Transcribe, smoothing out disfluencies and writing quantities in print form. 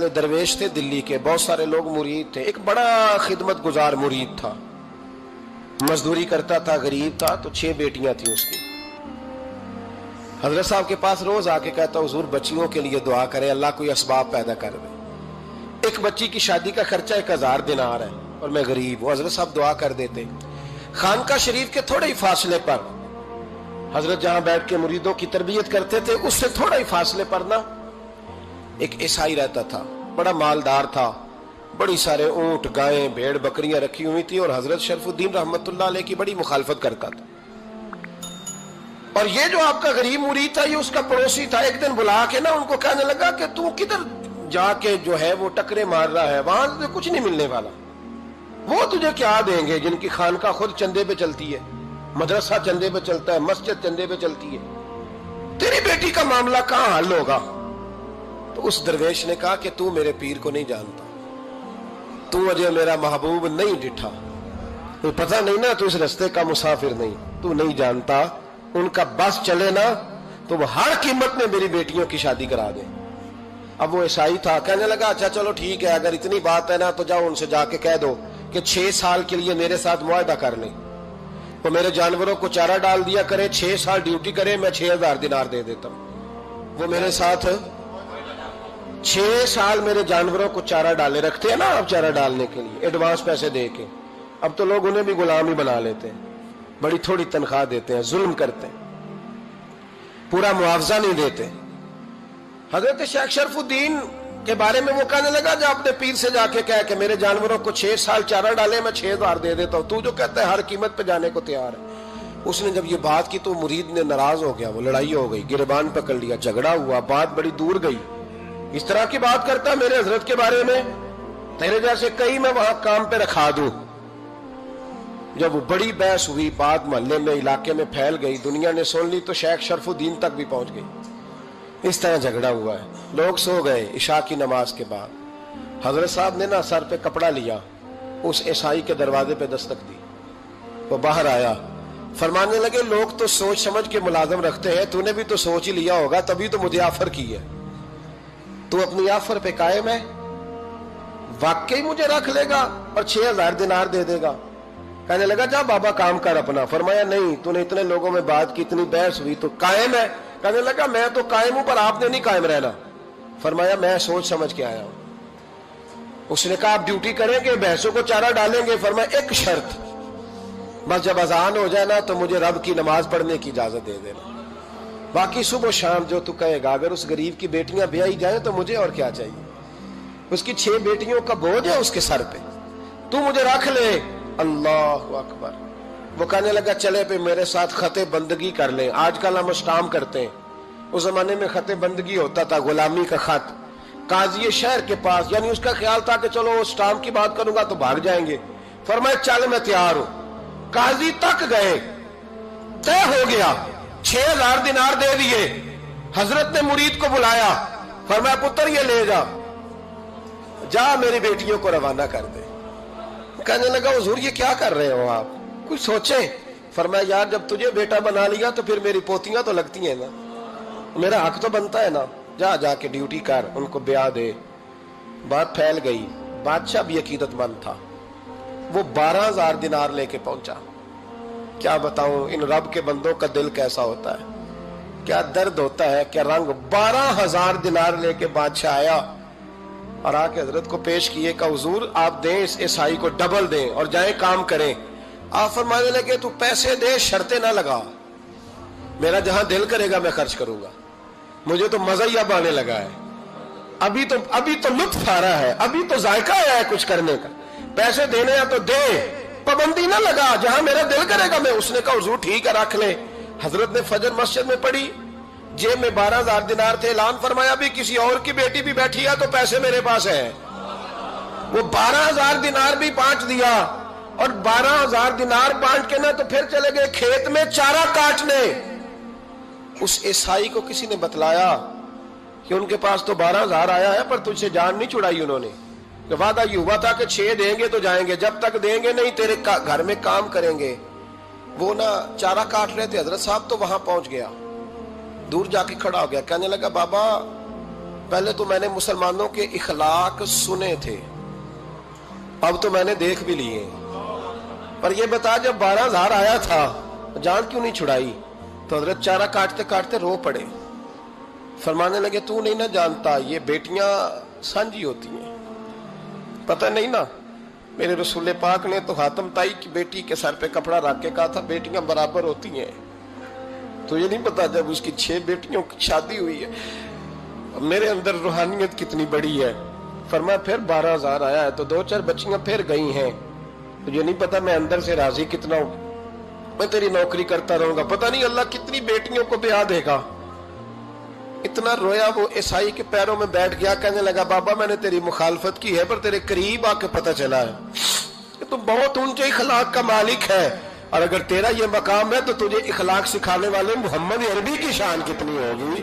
درویش تھے دلی کے, بہت سارے لوگ مرید تھے. ایک بڑا خدمت گزار مرید تھا, مزدوری کرتا تھا, غریب تھا, تو 6 بیٹیاں تھیں اس کی. حضرت صاحب کے پاس روز آ کے کہتا حضور بچیوں کے لیے دعا کرے, اللہ کوئی اسباب پیدا کر دے. ایک بچی کی شادی کا خرچہ 1000 دینار ہے اور میں غریب ہوں. حضرت صاحب دعا کر دیتے. خانقاہ شریف کے تھوڑے ہی فاصلے پر, حضرت جہاں بیٹھ کے مریدوں کی تربیت کرتے تھے, اس سے تھوڑا ہی فاصلے پر نا ایک عیسائی رہتا تھا, بڑا مالدار تھا, بڑی سارے اونٹ, گائیں, بھیڑ, بکریاں رکھی ہوئی تھی, اور حضرت شرف الدین رحمت اللہ علیہ کی بڑی مخالفت کرتا تھا. اور یہ جو آپ کا غریب مرید تھا, یہ اس کا پڑوسی تھا. ایک دن بلا کے نا ان کو کہنے لگا کہ تو کدھر جا کے جو ہے وہ ٹکرے مار رہا ہے, وہاں سے کچھ نہیں ملنے والا. وہ تجھے کیا دیں گے جن کی خانقاہ خود چندے پہ چلتی ہے, مدرسہ چندے پہ چلتا ہے, مسجد چندے پہ چلتی ہے, تیری بیٹی کا معاملہ کہاں حل ہوگا؟ تو اس درویش نے کہا کہ تو میرے پیر کو نہیں جانتا, تو اجے میرا محبوب نہیں ڈٹھا, تو پتہ نہیں نا, تو اس رستے کا مسافر نہیں, تو نہیں جانتا. ان کا بس چلے نا تو وہ ہر قیمت میں میری بیٹیوں کی شادی کرا دیں. اب وہ عیسائی تھا, کہنے لگا اچھا چلو ٹھیک ہے, اگر اتنی بات ہے نا تو جاؤ ان سے جا کے کہہ دو کہ 6 سال کے لیے میرے ساتھ معاہدہ کر لیں, وہ میرے جانوروں کو چارہ ڈال دیا کرے, 6 سال ڈیوٹی کرے, میں 6000 دینار دے دیتا ہوں. وہ میرے ساتھ 6 سال میرے جانوروں کو چارہ ڈالے, رکھتے ہیں نا آپ چارہ ڈالنے کے لیے ایڈوانس پیسے دے کے. اب تو لوگ انہیں بھی غلام ہی بنا لیتے ہیں, بڑی تھوڑی تنخواہ دیتے ہیں, ظلم کرتے ہیں, پورا معاوضہ نہیں دیتے. حضرت شیخ شرف الدین کے بارے میں وہ کہنے لگا جب اپنے پیر سے جا کے کہہ کہ میرے جانوروں کو 6 سال چارہ ڈالے, میں 6000 دے دیتا ہوں, تو جو کہتا ہے ہر قیمت پہ جانے کو تیار ہے. اس نے جب یہ بات کی تو مرید نے ناراض ہو گیا, وہ لڑائی ہو گئی, گریبان پکڑ لیا, جھگڑا ہوا, بات بڑی دور گئی. اس طرح کی بات کرتا میرے حضرت کے بارے میں, تیرے جیسے کئی میں وہاں کام پہ رکھا دوں. جب وہ بڑی بحث ہوئی, بات محلے میں, علاقے میں پھیل گئی, دنیا نے سن لی, تو شیخ شرف الدین تک بھی پہنچ گئی. اس طرح جھگڑا ہوا ہے. لوگ سو گئے عشاء کی نماز کے بعد. حضرت صاحب نے نا سر پہ کپڑا لیا, اس عیسائی کے دروازے پہ دستک دی. وہ باہر آیا, فرمانے لگے لوگ تو سوچ سمجھ کے ملازم رکھتے ہیں, تو نے بھی تو سوچ ہی لیا ہوگا, تبھی تو مجھے آفر کی ہے. تو اپنی آفر پہ قائم ہے, واقعی مجھے رکھ لے گا اور 6000 دینار دے دے گا؟ کہنے لگا جا بابا کام کر اپنا. فرمایا نہیں, تو نے اتنے لوگوں میں بات کی, اتنی بحث ہوئی, تو قائم ہے؟ کہنے لگا میں تو قائم ہوں, پر آپ نے نہیں قائم رہنا. فرمایا میں سوچ سمجھ کے آیا ہوں. اس نے کہا آپ ڈیوٹی کریں گے, بھینسوں کو چارہ ڈالیں گے؟ فرمایا ایک شرط, بس جب اذان ہو جائے نا تو مجھے رب کی نماز پڑھنے کی اجازت دے دینا, باقی صبح و شام جو تو کہے گا. اگر اس غریب کی بیٹیاں بیائی جائیں تو مجھے اور کیا چاہیے؟ اس کی 6 بیٹیوں کا بوجھ ہے اس کے سر پہ, تو مجھے رکھ لے. اللہ اکبر. وہ کہنے لگا چلے پہ میرے ساتھ خط بندگی کر لیں. آج کل ہم اسٹامپ کرتے ہیں, اس زمانے میں خط بندگی ہوتا تھا, غلامی کا خط. قاضی شہر کے پاس, یعنی اس کا خیال تھا کہ چلو اسٹامپ کی بات کروں گا تو بھاگ جائیں گے. فرمایا چل میں تیار ہوں. قاضی تک گئے, طے ہو گیا, 6000 دینار دے دیے. حضرت نے مرید کو بلایا, فرمایا پتر یہ لے جا, جا میری بیٹیوں کو روانہ کر دے. کہنے لگا حضور یہ کیا کر رہے ہو آپ, کچھ سوچیں. فرمایا یار جب تجھے بیٹا بنا لیا تو پھر میری پوتیاں تو لگتی ہیں نا, میرا حق تو بنتا ہے نا, جا کے ڈیوٹی کر, ان کو بیاہ دے. بات پھیل گئی. بادشاہ بھی عقیدت مند تھا, وہ 12000 دینار لے کے پہنچا. کیا بتاؤں ان رب کے بندوں کا دل کیسا ہوتا ہے, کیا درد ہوتا ہے, کیا رنگ. 12000 دینار لے کے بادشاہ آیا اور آ کے حضرت کو پیش کیے کہ حضور آپ دیں اس عیسائی کو ڈبل دیں اور جائیں کام کریں. آپ فرمانے لگے تو پیسے دے, شرطیں نہ لگا, میرا جہاں دل کرے گا میں خرچ کروں گا. مجھے تو مزہ ہی اب آنے لگا ہے, ابھی تو لطف آ رہا ہے, ابھی تو ذائقہ آیا ہے کچھ کرنے کا. پیسے دینے ہیں تو دے, پابندی نہ لگا, جہاں میرا دل کرے گا میں. اس نے کہا حضور ٹھیک ہے رکھ لے. حضرت نے فجر مسجد میں پڑھی, جیب میں 12000 دینار تھے. اعلان فرمایا بھی کسی اور کی بیٹی بھی بیٹھی ہے تو پیسے میرے پاس ہیں. وہ 12000 دینار بھی بانٹ دیا, اور 12000 دینار بانٹ کے نا تو پھر چلے گئے کھیت میں چارہ کاٹنے. اس عیسائی کو کسی نے بتلایا کہ ان کے پاس تو 12000 آیا ہے, پر تجھ سے جان نہیں چھڑائی انہوں نے. وعدہ یہ ہوا تھا کہ 6 دیں گے تو جائیں گے, جب تک دیں گے نہیں تیرے گھر میں کام کریں گے. وہ نا چارہ کاٹ رہے تھے. حضرت صاحب تو وہاں پہنچ گیا, دور جا کے کھڑا ہو گیا, کہنے لگا بابا پہلے تو میں نے مسلمانوں کے اخلاق سنے تھے، اب تو میں نے دیکھ بھی لیے، پر یہ بتا جب 12,000 آیا تھا جان کیوں نہیں چھڑائی؟ تو حضرت چارہ کاٹتے کاٹتے رو پڑے، فرمانے لگے تو نہیں نہ جانتا یہ بیٹیاں سانجی ہوتی ہیں، پتہ نہیں نا، میرے رسول پاک نے تو حاتم تائی کی بیٹی کے سر پہ کپڑا رکھ کے کہا تھا بیٹیاں برابر ہوتی ہیں، تو یہ نہیں پتا جب اس کی 6 بیٹیوں کی شادی ہوئی ہے میرے اندر روحانیت کتنی بڑی ہے۔ فرمایا پھر 12,000 آیا ہے تو 2-4 بچیاں پھر گئی ہیں، تو یہ نہیں پتا میں اندر سے راضی کتنا ہوں، میں تیری نوکری کرتا رہوں گا، پتہ نہیں اللہ کتنی بیٹیوں کو بیاہ دے گا۔ اتنا رویا وہ عیسائی کے پیروں میں بیٹھ گیا، کہنے لگا بابا میں نے تیری مخالفت کی ہے پر تیرے قریب آ کے پتہ چلا ہے کہ تو بہت اونچے اخلاق کا مالک ہے، اور اگر تیرا یہ مقام ہے تو تجھے اخلاق سکھانے والے محمد عربی کی شان کتنی ہوگی۔